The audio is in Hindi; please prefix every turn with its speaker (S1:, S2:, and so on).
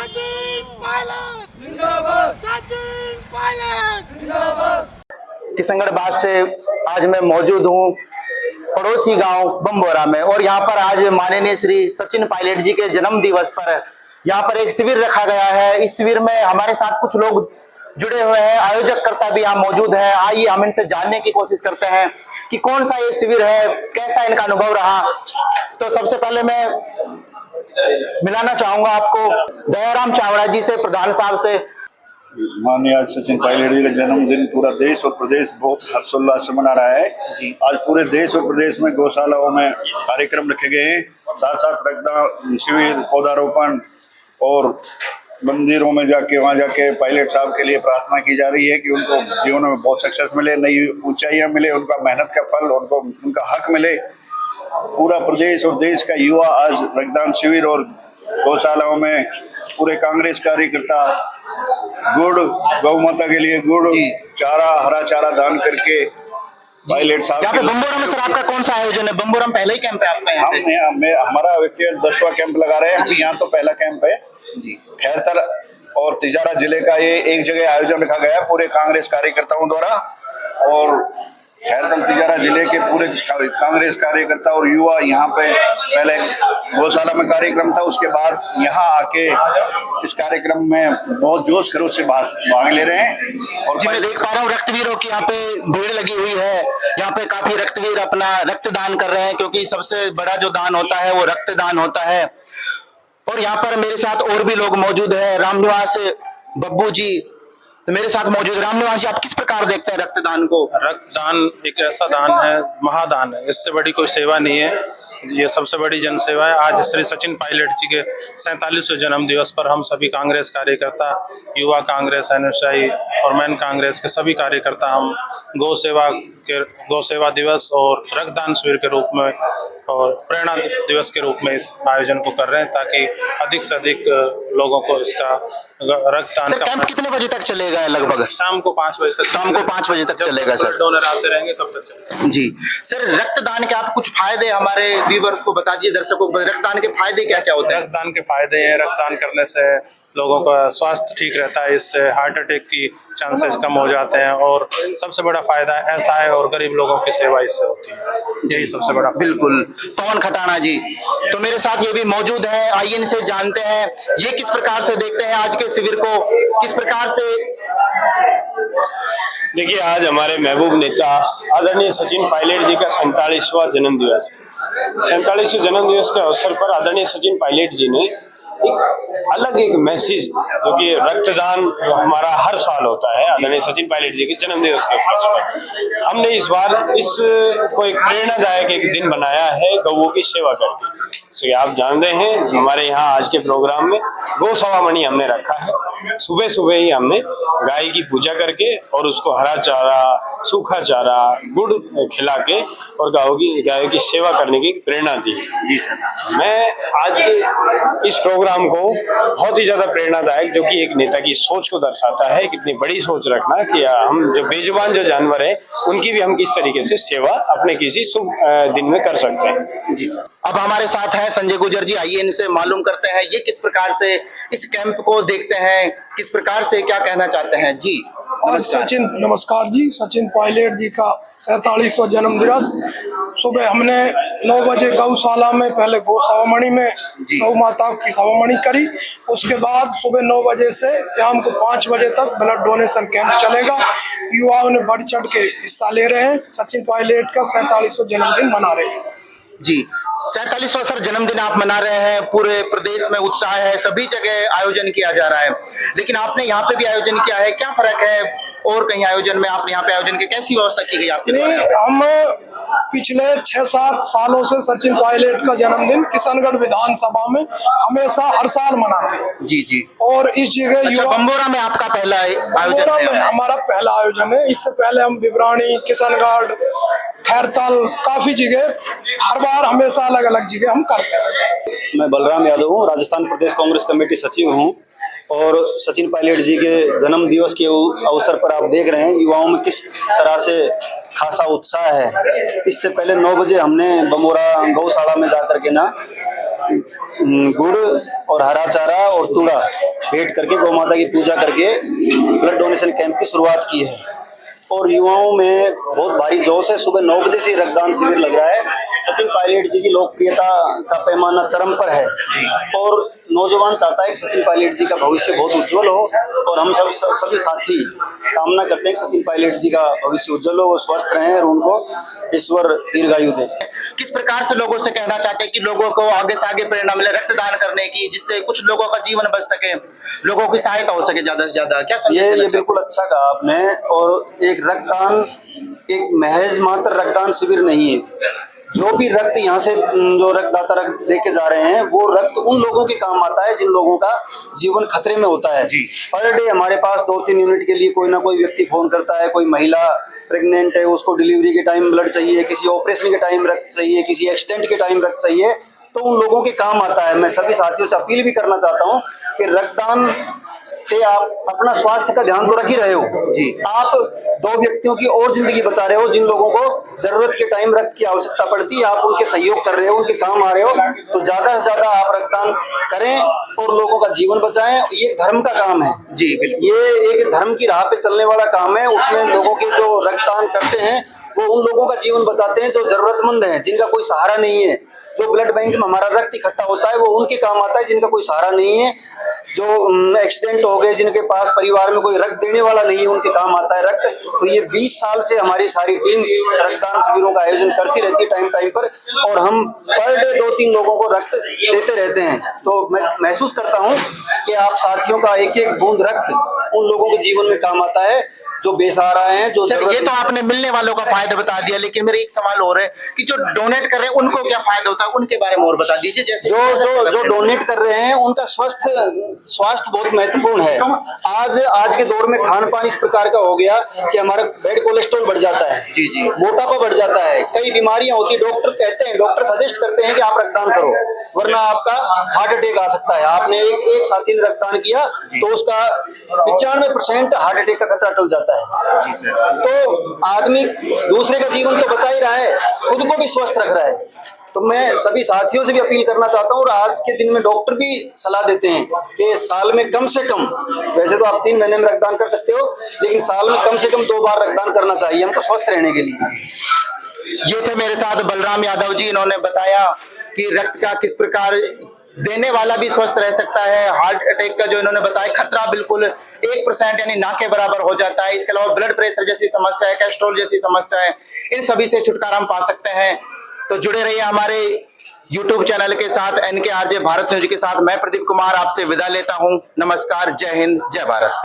S1: सचिन पायलट जिंदाबाद, सचिन पायलट जिंदाबाद।
S2: किशनगढ़ से आज मैं मौजूद हूँ पड़ोसी गांव बम्बोरा में, और यहाँ पर आज माननीय श्री सचिन पायलट जी के जन्म दिवस पर यहाँ पर एक शिविर रखा गया है। इस शिविर में हमारे साथ कुछ लोग जुड़े हुए हैं, आयोजक करता भी यहाँ मौजूद है। आइए हम इनसे जानने की कोशिश करते हैं कि कौन सा ये शिविर है, कैसा इनका अनुभव रहा। तो सबसे पहले मैं मिलाना चाहूंगा आपको दयाराम चावड़ा जी से, प्रधान साहब से।
S3: माननीय आज सचिन पायलट जी का जन्मदिन पूरा देश और प्रदेश बहुत हर्षोल्लास से मना रहा है। आज पूरे देश और प्रदेश में गौशालाओं में कार्यक्रम रखे गए हैं, साथ साथ रक्तदान शिविर, पौधारोपण और मंदिरों में जाके वहां जाके पायलट साहब के लिए प्रार्थना की जा रही है कि उनको जीवन में बहुत सक्सेस मिले, नई ऊंचाइयां मिले, उनका मेहनत का फल उनको उनका हक मिले। पूरा प्रदेश और देश का युवा आज रक्तदान शिविर और गौशालाओं में पूरे कांग्रेस कार्यकर्ता गुड़, गौ माता के लिए गुड़, चारा, हरा चारा दान करके पायलट साहब।
S2: यहाँ पे बम्बोरा में सर आपका कौन सा आयोजन है? बम्बोरा में पहला ही कैंप है आपका?
S3: हमारा व्यक्तिगत 10वां कैंप लगा रहे हैं। यहाँ तो पहला कैंप है। खैरतर और तिजारा जिले का ये एक जगह आयोजन रखा गया पूरे कांग्रेस कार्यकर्ताओं द्वारा, और खैरतर तिजारा जिले के पूरे कांग्रेस कार्यकर्ता और युवा यहाँ पे पहले गौशाला में कार्यक्रम था, उसके बाद यहाँ आके इस कार्यक्रम में बहुत जोश खरोश से भाग ले रहे हैं। और
S2: मैं देख पा रहा हूँ रक्तवीरों की यहाँ पे भीड़ लगी हुई है। यहाँ पे काफी रक्तवीर अपना रक्तदान कर रहे हैं, क्योंकि सबसे बड़ा जो दान होता है वो रक्तदान होता है। और यहाँ पर मेरे साथ और भी लोग मौजूद है। रामनिवास बब्बू जी तो मेरे साथ मौजूद। रामनिवास जी, आप किस प्रकार देखते हैं रक्तदान को?
S4: रक्तदान एक ऐसा दान है, महादान है, इससे बड़ी कोई सेवा नहीं है। ये सबसे बड़ी जन सेवा है। आज श्री सचिन पायलट जी के 47वें जन्म दिवस पर हम सभी कांग्रेस कार्यकर्ता, युवा कांग्रेस, अनुयायी और मैन कांग्रेस के सभी कार्यकर्ता हम गौ सेवा दिवस और रक्तदान शिविर के रूप में और प्रेरणा दिवस के रूप में इस आयोजन को कर रहे हैं, ताकि अधिक से अधिक लोगों को इसका रक्तदान का।
S2: कैंप कितने बजे तक चलेगा लगभग?
S4: शाम को 5 बजे तक।
S2: शाम को 5 बजे तक चलेगा सर।
S4: डोनर आते रहेंगे तब तक चलेगा।
S2: जी सर, रक्तदान के आप कुछ फायदे हमारे व्यूअर को बता दीजिए, दर्शकों को। रक्तदान के फायदे क्या क्या होते हैं?
S4: रक्तदान के फायदे हैं, रक्तदान करने से लोगों का स्वास्थ्य ठीक रहता है, इससे हार्ट अटैक की चांसेस कम हो जाते हैं, और सबसे बड़ा फायदा ऐसा है, और गरीब लोगों की सेवा इससे होती है। यही सबसे बड़ा।
S2: बिल्कुल। पवन खटाना जी तो मेरे साथ ये भी मौजूद है। आइए इनसे जानते हैं ये किस प्रकार से देखते हैं आज के शिविर को, किस प्रकार से।
S5: देखिए, आज हमारे महबूब नेता आदरणीय सचिन पायलट जी का 47वां जन्म दिवस है। 47वें जन्म दिवस के अवसर पर आदरणीय सचिन पायलट जी ने एक मैसेज, जो कि रक्तदान हमारा हर साल होता है आदरणीय सचिन पायलट जी के जन्म दिवस के उपलक्ष्य पर, हमने इस बार को एक प्रेरणादायक एक दिन बनाया है गौओं की सेवा करके। जैसे आप जान रहे हैं, हमारे यहाँ आज के प्रोग्राम में गौ सवामणि हमने रखा है। सुबह सुबह ही हमने गाय की पूजा करके और उसको हरा चारा, सूखा चारा, गुड़ खिला के और गाय की सेवा करने की प्रेरणा दी।
S2: जी सर,
S5: मैं आज इस प्रोग्राम को बहुत ही ज्यादा प्रेरणादायक, जो कि एक नेता की सोच को दर्शाता है, कितनी बड़ी सोच रखना कि हम जो बेजुबान जो जानवर है उनकी भी हम किस तरीके से सेवा अपने किसी शुभ दिन में कर सकते हैं।
S2: जी सर। अब हमारे साथ है संजय गुर्जर जी। आइए इनसे मालूम करते हैं ये किस प्रकार से इस कैंप को देखते हैं, किस प्रकार से क्या कहना चाहते हैं। जी
S6: नमस्कार जी। सचिन पायलट जी का 47वां जन्म दिवस सुबह हमने 9 बजे गौशाला में पहले गौ सवामणि में गौ माता की सवामणि करी। उसके बाद सुबह 9 बजे से शाम को 5 बजे तक ब्लड डोनेशन कैंप चलेगा। युवाओं ने बढ़ चढ़ के हिस्सा ले रहे हैं। सचिन पायलट का 47वां जन्मदिन मना रहे हैं।
S2: जी, 47वां सर जन्मदिन आप मना रहे हैं। पूरे प्रदेश में उत्साह है, सभी जगह आयोजन किया जा रहा है, लेकिन आपने यहाँ पे भी आयोजन किया है, क्या फर्क है और कहीं आयोजन में? आप यहाँ पे आयोजन की कैसी व्यवस्था की गई आपके द्वारा?
S6: हम पिछले 6-7 सालों से सचिन पायलट का जन्मदिन किशनगढ़ विधानसभा में हमेशा हर साल मनाते हैं।
S2: जी जी।
S6: और इस जगह
S2: बम्बोरा में आपका पहला आयोजन है?
S6: हमारा पहला आयोजन है। इससे पहले हम विब्राणी, किशनगढ़, खैरताल, काफी जगह हर बार हमेशा अलग अलग जगह हम करते हैं।
S7: मैं बलराम यादव हूँ, राजस्थान प्रदेश कांग्रेस कमेटी सचिव हूँ, और सचिन पायलट जी के जन्म दिवस के अवसर पर आप देख रहे हैं युवाओं में किस तरह से खासा उत्साह है। इससे पहले 9 बजे हमने बम्बोरा गौशाला में जाकर के ना गुड़ और हरा चारा और तूड़ा भेंट करके गौ माता की पूजा करके ब्लड डोनेशन कैंप की शुरुआत की है। और युवाओं में बहुत भारी जोश है। सुबह 9 बजे से रक्तदान शिविर लग रहा है। सचिन पायलट जी की लोकप्रियता का पैमाना चरम पर है और नौजवान चाहता है कि सचिन पायलट जी का भविष्य बहुत उज्जवल हो और हम सभी साथी कामना करते हैं कि सचिन पायलट जी का भविष्य उज्जवल हो, वो स्वस्थ रहें और उनको ईश्वर दीर्घायु दे।
S2: किस प्रकार से लोगों से कहना चाहते हैं कि लोगों को आगे से आगे प्रेरणा मिले रक्तदान करने की, जिससे कुछ लोगों का जीवन बच सके, लोगों की सहायता हो सके ज्यादा से ज्यादा? क्या
S7: ये बिल्कुल अच्छा कहा आपने। और एक रक्तदान एक महज मात्र रक्तदान शिविर नहीं है। जो भी रक्त यहाँ से जो रक्तदाता रक्त देके जा रहे हैं वो रक्त उन लोगों के काम आता है जिन लोगों का जीवन खतरे में होता है। पर डे हमारे पास 2-3 यूनिट के लिए कोई ना कोई व्यक्ति फोन करता है। कोई महिला प्रेग्नेंट है, उसको डिलीवरी के टाइम ब्लड चाहिए, किसी ऑपरेशन के टाइम रक्त चाहिए, किसी एक्सीडेंट के टाइम रक्त चाहिए, तो उन लोगों के काम आता है। मैं सभी साथियों से अपील भी करना चाहता हूँ कि रक्तदान से आप अपना स्वास्थ्य का ध्यान तो रख ही रहे हो जी, आप 2 व्यक्तियों की और जिंदगी बचा रहे हो जिन लोगों को जरूरत के टाइम रक्त की आवश्यकता पड़ती है। आप उनके सहयोग कर रहे हो, उनके काम आ रहे हो, तो ज्यादा से ज्यादा आप रक्तदान करें और लोगों का जीवन बचाएं। ये धर्म का काम है जी, बिल्कुल। ये एक धर्म की राह पे चलने वाला काम है। उसमें लोगों के जो रक्तदान करते हैं वो उन लोगों का जीवन बचाते हैं जो जरूरतमंद हैं, जिनका कोई सहारा नहीं है। जो ब्लड बैंक में हमारा रक्त इकट्ठा होता है वो उनके काम आता है जिनका कोई सहारा नहीं है। जो एक्सीडेंट हो गए, जिनके पास परिवार में कोई रक्त देने वाला नहीं है, उनके काम आता है रक्त। तो ये 20 साल से हमारी सारी टीम रक्तदान शिविरों का आयोजन करती रहती है टाइम पर, और हम पर डे 2-3 लोगों को रक्त देते रहते हैं। तो मैं महसूस करता हूँ कि आप साथियों का एक-एक बूंद रक्त उन लोगों के जीवन में काम आता है जो बेसहारा हैं। जो
S2: ये तो आपने मिलने वालों का फायदा बता दिया, लेकिन मेरे एक सवाल और है कि जो डोनेट कर रहे हैं उनको क्या फायदा होता है, उनके बारे में और बता दीजिए। जैसे
S7: जो डोनेट कर रहे हैं उनका स्वास्थ्य बहुत महत्वपूर्ण है। आज के दौर में खान पान इस प्रकार का हो गया कि हमारा बैड कोलेस्ट्रॉल बढ़ जाता है जी, मोटापा बढ़ जाता है, कई बीमारियां होती है। डॉक्टर सजेस्ट करते हैं कि आप रक्तदान करो वरना आपका हार्ट अटैक आ सकता है। आपने एक साथी ने रक्तदान किया तो उसका 95% हार्ट अटैक का खतरा टल जाता है। तो आदमी दूसरे का जीवन तो बचा ही रहा है, खुद को भी स्वस्थ रख रहा है। तो मैं सभी साथियों से भी अपील करना चाहता हूँ, और आज के दिन में डॉक्टर भी सलाह देते हैं कि साल में कम से कम, वैसे तो आप 3 महीने में रक्तदान कर सकते हो, लेकिन साल में कम से कम 2 बार रक्तदान करना चाहिए हमको स्वस्थ रहने के लिए।
S2: ये थे मेरे साथ बलराम यादव जी। इन्होंने बताया कि रक्त का किस प्रकार देने वाला भी स्वस्थ रह सकता है। हार्ट अटैक का जो इन्होंने बताया खतरा बिल्कुल 1% यानी ना के बराबर हो जाता है। इसके अलावा ब्लड प्रेशर जैसी समस्या है, कोलेस्ट्रॉल जैसी समस्या है, इन सभी से छुटकारा हम पा सकते हैं। तो जुड़े रहिए हमारे YouTube चैनल के साथ, NK RJ भारत न्यूज के साथ। मैं प्रदीप कुमार आपसे विदा लेता हूं। नमस्कार, जय हिंद, जय भारत।